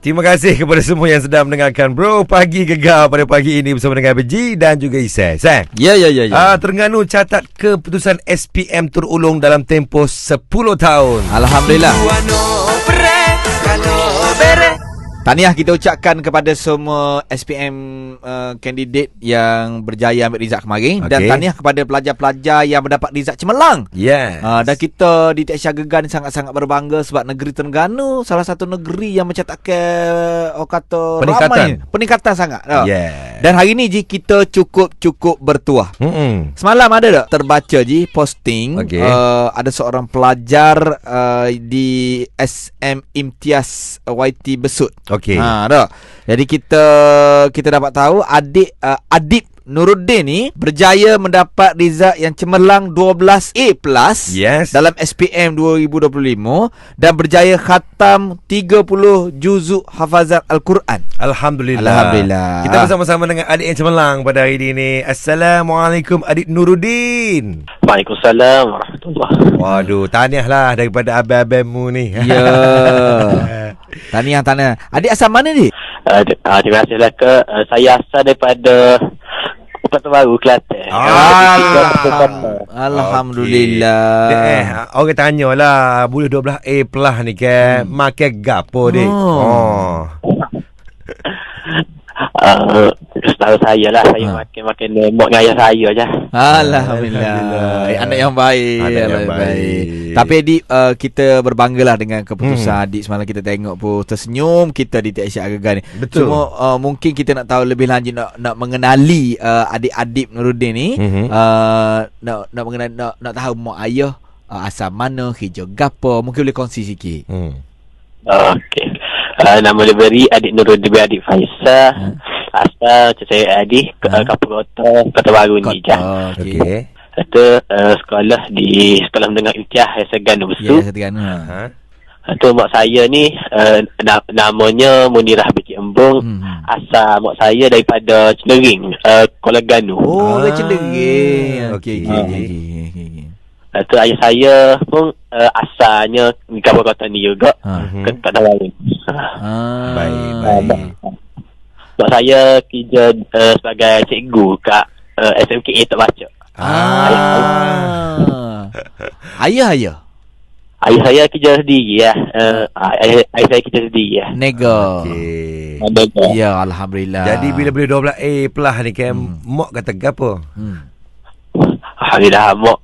Terima kasih kepada semua yang sedang mendengarkan Bro Pagi Gegar pada pagi ini bersama dengan Beji dan juga Isai. Ya. Terengganu catat keputusan SPM terulung dalam tempoh 10 tahun. Alhamdulillah. Tahniah kita ucapkan kepada semua SPM kandidat yang berjaya ambil result kemarin. Dan tahniah kepada pelajar-pelajar yang mendapat result cemerlang. Yes. Dan kita di TSA Gegar ni sangat-sangat berbangga sebab negeri Terengganu salah satu negeri yang mencatatkan peningkatan sangat. Yeah. Dan hari ni Ji, kita cukup bertuah. Semalam ada tak terbaca Ji posting ada seorang pelajar di SM Imtiaz YT Besut. Okey. Dah. Jadi kita dapat tahu adik Adib Nuruddin ni berjaya mendapat result yang cemerlang 12A+ dalam SPM 2025 dan berjaya khatam 30 juzuk hafazan Al-Quran. Alhamdulillah. Kita bersama-sama dengan adik yang cemerlang pada hari ini. Assalamualaikum Adik Nuruddin. Waalaikumsalam warahmatullahi. Waduh, tahniahlah daripada abang-abangmu ni. Ya. Tahniah. Adik asal mana ni? Terima kasih lah saya asal daripada Kota Baru, Kelantan. Alhamdulillah. Orang tanyalah, boleh 12A+ ni kan makan gapo dik? Setahu saya lah, saya makan lemak dengan ayah saya je. Alhamdulillah. Anak yang baik. Tapi Adik, kita berbanggalah dengan keputusan Adik. Semalam kita tengok pun tersenyum kita di TSA Gegar ni. Betul. Cuma mungkin kita nak tahu lebih lanjut, nak mengenali adik-adik Nuruddin ni. Nak mengenali, nak tahu mak ayah asal mana, kerja gapo. Mungkin boleh kongsi sikit. Okey. Nama dia beri Adik Nuruddin bin Adik Faisal. Asal saya adik Kapur Kota Baru ni je. Okey. Itu sekolah di Sekolah Menengah Imtiaz Terengganu Besut. Ya, Terengganu. Itu mak saya ni namanya Munirah binti Embung. Asal mak saya daripada Cenering, Kuala Ganu. Dari Cenering. Okey. Itu ayah saya pun asalnya di kawasan ni juga. Kota Baru. Baik. Mak saya kerja sebagai cikgu kat SMKA tak baca. Ayah saya kerja sendiri ya. Ayah saya kerja sendiri ya. Nego. Okey. Ya, alhamdulillah. Jadi bila boleh 12A+ ni kan mak kata gapo? Alhamdulillah mak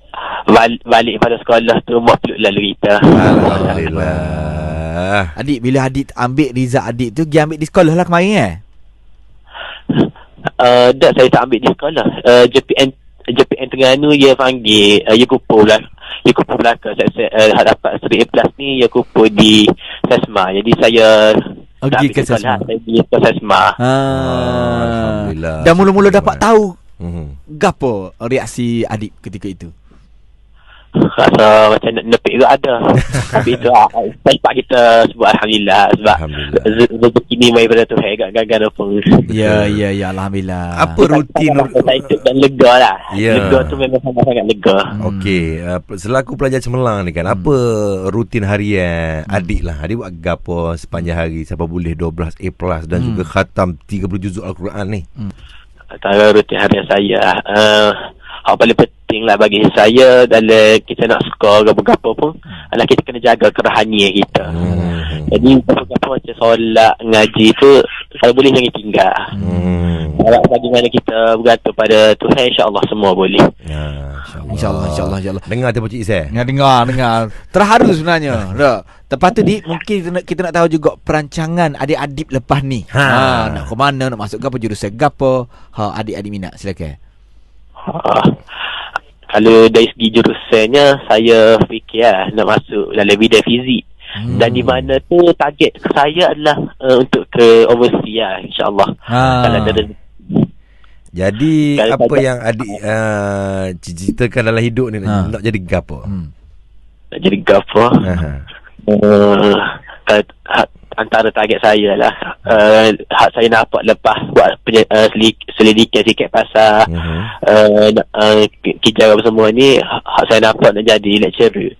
balik pada sekolah tu mak peluk lalu kita. Alhamdulillah. Adik, bila Adik ambil result Adik tu, pergi ambil di sekolah lah kemarin Tak, saya tak ambil di sekolah. JPN Terengganu dia panggil dia kumpul belaka. Saya dapat seri A+ ni dia kumpul di Sesma. Jadi saya pergi ke Sesma. Saya pergi ke Sesma. Alhamdulillah. Dan mula-mula dapat tahu gapo reaksi Adik ketika itu? Rasa macam nak nepik tu ada. Tapi itu tempat kita sebut Alhamdulillah. Sebab rezeki ni mai pada Tuhan. Gagal pun. Ya, alhamdulillah. Apa rutin? Saya dan lega lah. Lega tu memang sangat lega. Okey, selaku pelajar cemerlang ni kan, apa rutin harian Adik lah? Adik buat gapo sepanjang hari sampai boleh 12A+ dan juga khatam 30 juzuk Al-Quran ni? Antara rutin harian saya, hal paling penting lah bagi saya dalam kita nak skor gapo-gapo pun adalah kita kena jaga kerohanian kita. Jadi gapo-gapo macam solat, ngaji tu saya boleh jangan tinggal. Bagaimana kita bergantung pada Tuhan, insya-Allah semua boleh. InsyaAllah. Dengar tu Cik Isai? Dengar. Terharu sebenarnya. Lepas tu mungkin kita nak tahu juga perancangan adik-adik lepas ni. Nak ke mana, nak masuk gapo, jurusan gapo, adik-adik minat, silakan. Kalau dari segi jurusannya, saya fikir nak masuk dalam bidang fizik. Dan di mana tu target saya adalah untuk ke overseas insya-Allah. Kalau ada. Jadi apa yang Adik cita-citakan dalam hidup ni nak jadi gapo? Nak jadi gapo? antara target saya lah. Hak saya nampak lepas buat selidikan sikit pasal kijang apa semua ni, hak saya nampak nak jadi lecturer.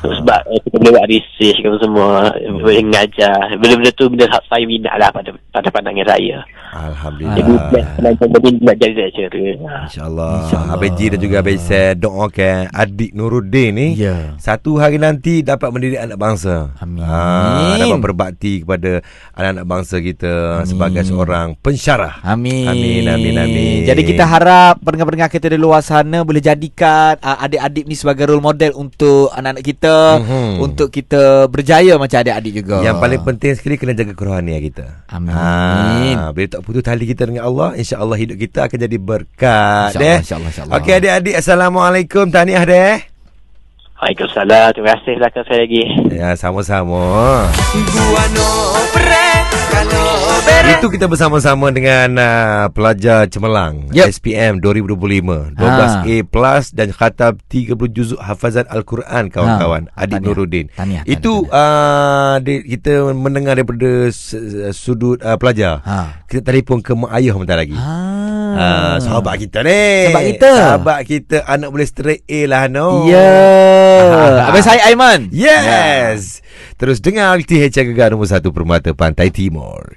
Sebab kita boleh buat research apa semua, boleh mengajar. Benda-benda tu benda hak saya minat lah pada pandangan saya. Alhamdulillah. Jadi nak jadi lecturer. InsyaAllah. Abang Ji dan juga Abang Isai doakan adik Nuruddin ni satu hari nanti dapat mendidik anak bangsa. Amin. Dapat berbakti kepada anak-anak bangsa kita sebagai seorang pensyarah. Amin. Amin. Jadi kita harap pendengar-pendengar kita di luar sana boleh jadikan adik-adik ni sebagai role model untuk anak-anak kita, untuk kita berjaya macam adik-adik juga. Yang paling penting sekali kena jaga kerohanian kita. Amin. Bila tak putus tali kita dengan Allah, insya-Allah hidup kita akan jadi berkat. InsyaAllah. Okey adik-adik, Assalamualaikum. Tahniah deh. Waalaikumsalam. Terima kasih belakang saya lagi. Ya, sama-sama. Itu kita bersama-sama dengan pelajar Cemerlang SPM 2025 12A+ dan khatam 30 juzuk hafazan Al-Quran kawan-kawan. Adik Nuruddin. Itu kita mendengar daripada sudut pelajar. Kita telefon ke mak ayah bentar lagi. Sahabat kita ni. Sahabat kita anak boleh straight A lah Abang saya Aiman. Yes. Terus dengar THR Gegar nombor 1 Permata Pantai Timur.